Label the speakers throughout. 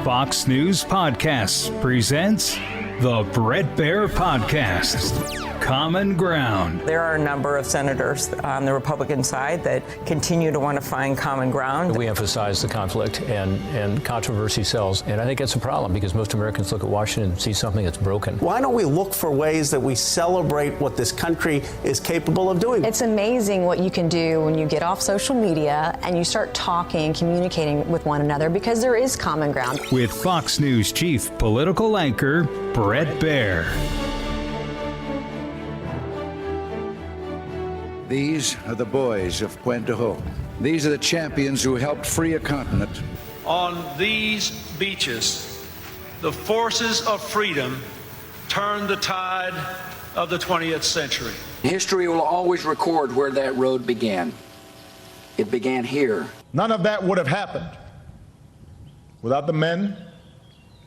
Speaker 1: Fox News Podcasts presents the Bret Baier Podcast, Common Ground.
Speaker 2: There are a number of senators on the Republican side that continue to want to find common ground.
Speaker 3: We emphasize the conflict and controversy sells, and I think that's a problem because most Americans look at Washington and see something that's broken.
Speaker 4: Why don't we look for ways that we celebrate what this country is capable of doing?
Speaker 5: It's amazing what you can do when you get off social media and you start talking, communicating with one another, because there is common ground.
Speaker 1: With Fox News chief political anchor Bret Baier.
Speaker 6: These are the boys of Puente Ho. These are the champions who helped free a continent.
Speaker 7: On these beaches, the forces of freedom turned the tide of the 20th century.
Speaker 8: History will always record where that road began. It began here.
Speaker 9: None of that would have happened without the men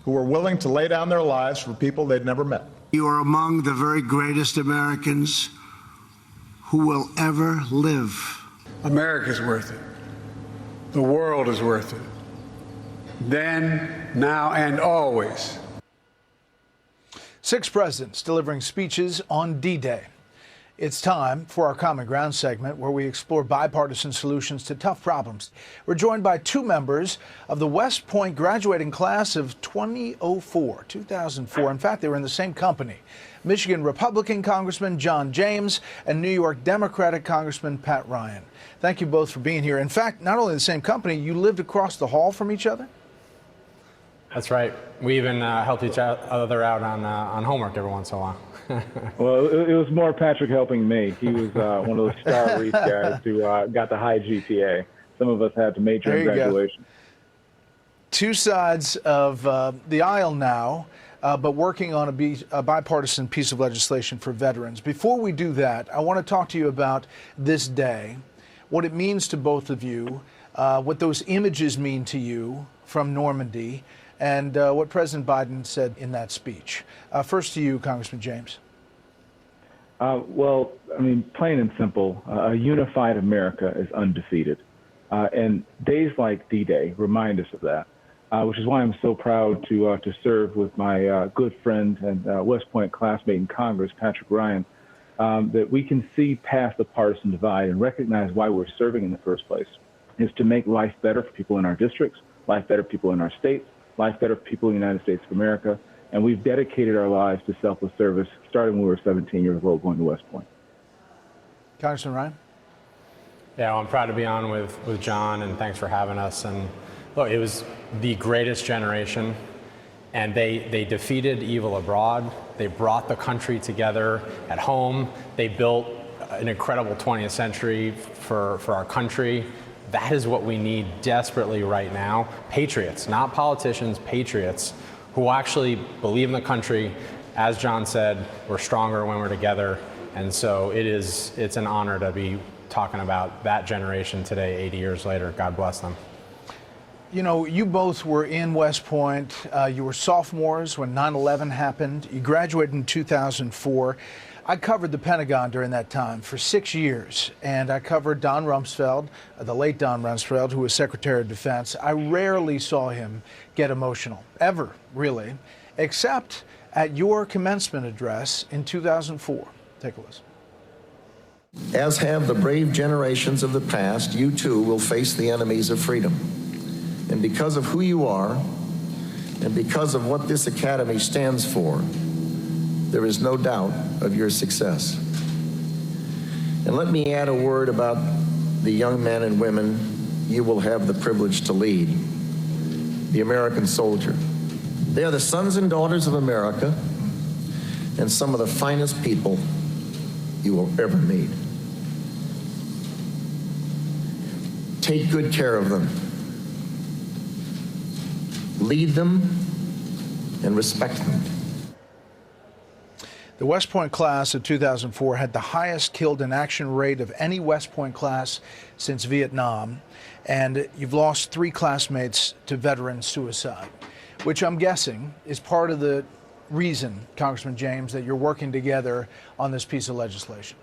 Speaker 9: who were willing to lay down their lives for people they'd never met.
Speaker 10: You are among the very greatest Americans who will ever live.
Speaker 11: America's worth it. The world is worth it. Then, now, and always.
Speaker 12: 6 presidents delivering speeches on D-Day. It's time for our Common Ground segment, where we explore bipartisan solutions to tough problems. We're joined by 2 members of the West Point graduating class of 2004. In fact, they were in the same company. Michigan Republican Congressman John James and New York Democratic Congressman Pat Ryan. Thank you both for being here. In fact, not only the same company, you lived across the hall from each other?
Speaker 13: That's right. We even helped each other out on homework every once in a while.
Speaker 14: Well, it was more Patrick helping me. He was one of those star Reese guys who got the high GPA. Some of us had to major in graduation.
Speaker 12: Go. 2 sides of the aisle now, but working on a bipartisan piece of legislation for veterans. Before we do that, I want to talk to you about this day, what it means to both of you, what those images mean to you from Normandy, and what President Biden said in that speech. First to you, Congressman James.
Speaker 14: Well, I mean, plain and simple, a unified America is undefeated. And days like D-Day remind us of that, which is why I'm so proud to serve with my good friend and West Point classmate in Congress, Patrick Ryan, that we can see past the partisan divide and recognize why we're serving in the first place, is to make life better for people in our districts, life better for people in our states, life better for people in the United States of America, and we've dedicated our lives to selfless service, starting when we were 17 years old, going to West Point.
Speaker 12: Congressman Ryan?
Speaker 13: Yeah, well, I'm proud to be on with John, and thanks for having us. And look, it was the greatest generation, and they defeated evil abroad. They brought the country together at home. They built an incredible 20th century for our country. That is what we need desperately right now. Patriots, not politicians, patriots who actually believe in the country. As John said, we're stronger when we're together. And so it's an honor to be talking about that generation today, 80 years later. God bless them.
Speaker 12: You know, you both were in West Point. You were sophomores when 9/11 happened. You graduated in 2004. I covered the Pentagon during that time for 6 years, and I covered Don Rumsfeld, the late Don Rumsfeld, who was Secretary of Defense. I rarely saw him get emotional, ever, really, except at your commencement address in 2004. Take a listen.
Speaker 15: As have the brave generations of the past, you too will face the enemies of freedom. And because of who you are, and because of what this academy stands for, there is no doubt of your success. And let me add a word about the young men and women you will have the privilege to lead, the American soldier. They are the sons and daughters of America and some of the finest people you will ever meet. Take good care of them. Lead them and respect them.
Speaker 12: The West Point class of 2004 had the highest killed in action rate of any West Point class since Vietnam, and you've lost 3 classmates to veteran suicide, which I'm guessing is part of the reason, Congressman James, that you're working together on this piece of legislation.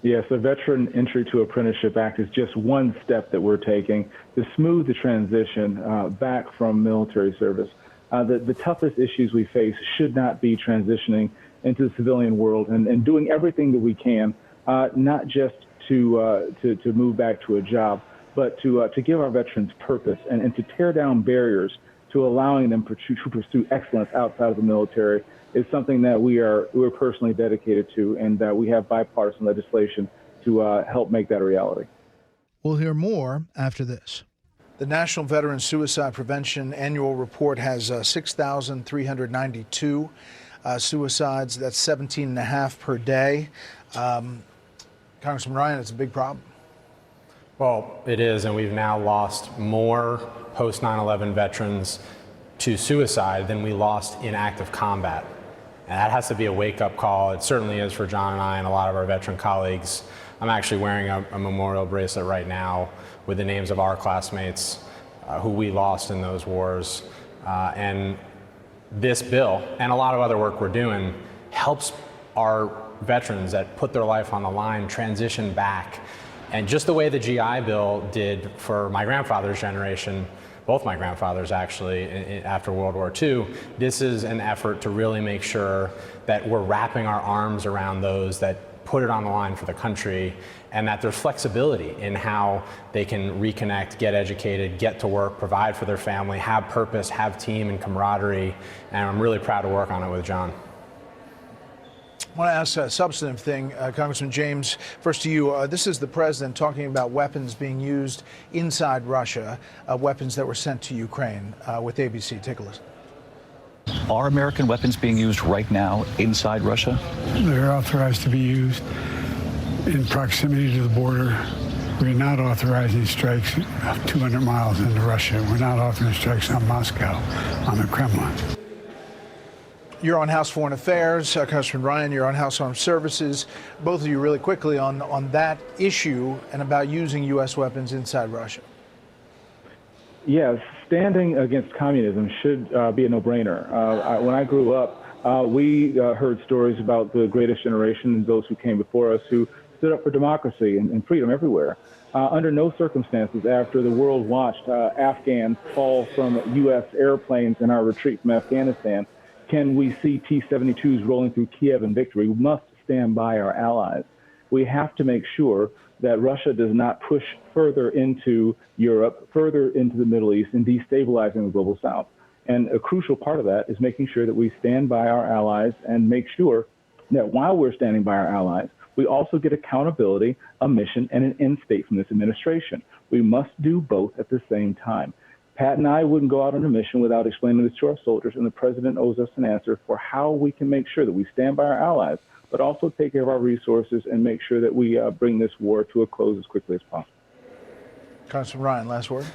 Speaker 14: Yes, the Veteran Entry to Apprenticeship Act is just one step that we're taking to smooth the transition back from military service. The toughest issues we face should not be transitioning into the civilian world and doing everything that we can, not just to move back to a job, but to give our veterans purpose and to tear down barriers to allowing them to pursue excellence outside of the military is something that we're personally dedicated to, and that we have bipartisan legislation to help make that a reality.
Speaker 12: We'll hear more after this. The National Veteran Suicide Prevention Annual Report has 6,392 suicides. That's 17 and a half per day. Congressman Ryan, it's a big problem.
Speaker 13: Well, it is, and we've now lost more post 9/11 veterans to suicide than we lost in active combat. And that has to be a wake-up call. It certainly is for John and I and a lot of our veteran colleagues. I'm actually wearing a memorial bracelet right now with the names of our classmates who we lost in those wars. And this bill and a lot of other work we're doing helps our veterans that put their life on the line transition back. And just the way the GI Bill did for my grandfather's generation, both my grandfathers actually, after World War II, this is an effort to really make sure that we're wrapping our arms around those that put it on the line for the country, and that there's flexibility in how they can reconnect, get educated, get to work, provide for their family, have purpose, have team and camaraderie, and I'm really proud to work on it with John.
Speaker 12: I want to ask a substantive thing, Congressman James, first to you. This is the president talking about weapons being used inside Russia, weapons that were sent to Ukraine with ABC. Take a listen.
Speaker 16: Are American weapons being used right now inside Russia?
Speaker 11: They're authorized to be used in proximity to the border. We're not authorizing strikes 200 miles into Russia. We're not authorizing strikes on Moscow, on the Kremlin.
Speaker 12: You're on House Foreign Affairs. Congressman Ryan, you're on House Armed Services. Both of you really quickly on that issue and about using U.S. weapons inside Russia.
Speaker 14: Yes, standing against communism should be a no-brainer. When I grew up, we heard stories about the greatest generation and those who came before us who stood up for democracy and freedom everywhere. Under no circumstances, after the world watched Afghans fall from U.S. airplanes in our retreat from Afghanistan, can we see T-72s rolling through Kiev in victory? We must stand by our allies. We have to make sure that Russia does not push further into Europe, further into the Middle East, and destabilizing the global South. And a crucial part of that is making sure that we stand by our allies and make sure that while we're standing by our allies, we also get accountability, a mission, and an end state from this administration. We must do both at the same time. Pat and I wouldn't go out on a mission without explaining this to our soldiers, and the president owes us an answer for how we can make sure that we stand by our allies, but also take care of our resources and make sure that we bring this war to a close as quickly as possible.
Speaker 12: Congressman Ryan, last word.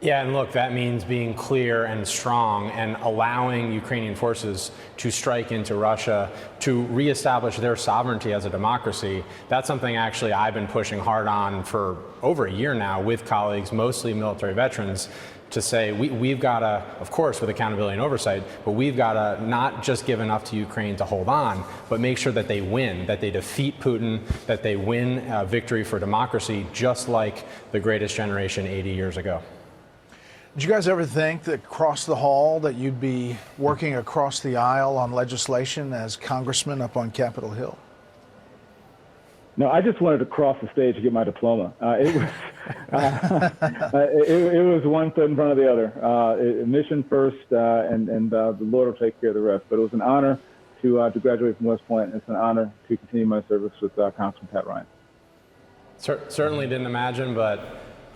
Speaker 13: Yeah, and look, that means being clear and strong and allowing Ukrainian forces to strike into Russia to reestablish their sovereignty as a democracy. That's something actually I've been pushing hard on for over a year now with colleagues, mostly military veterans, to say we've got to, of course, with accountability and oversight, but we've got to not just give enough to Ukraine to hold on, but make sure that they win, that they defeat Putin, that they win victory for democracy, just like the greatest generation 80 years ago.
Speaker 12: Did you guys ever think that across the hall that you'd be working across the aisle on legislation as congressman up on Capitol Hill?
Speaker 14: No, I just wanted to cross the stage to get my diploma. It was one foot in front of the other. Mission first, and the Lord will take care of the rest. But it was an honor to graduate from West Point. It's an honor to continue my service with Congressman Pat Ryan.
Speaker 13: Certainly didn't imagine, but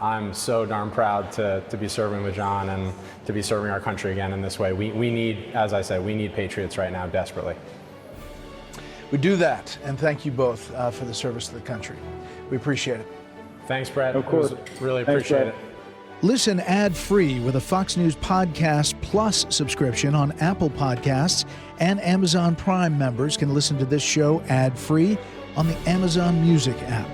Speaker 13: I'm so darn proud to be serving with John and to be serving our country again in this way. We need, as I said, we need patriots right now desperately.
Speaker 12: We do that, and thank you both for the service to the country. We appreciate it.
Speaker 13: Thanks, Brett.
Speaker 14: Of course.
Speaker 13: Really appreciate it.
Speaker 12: Listen ad-free with a Fox News Podcast Plus subscription on Apple Podcasts, and Amazon Prime members can listen to this show ad-free on the Amazon Music app.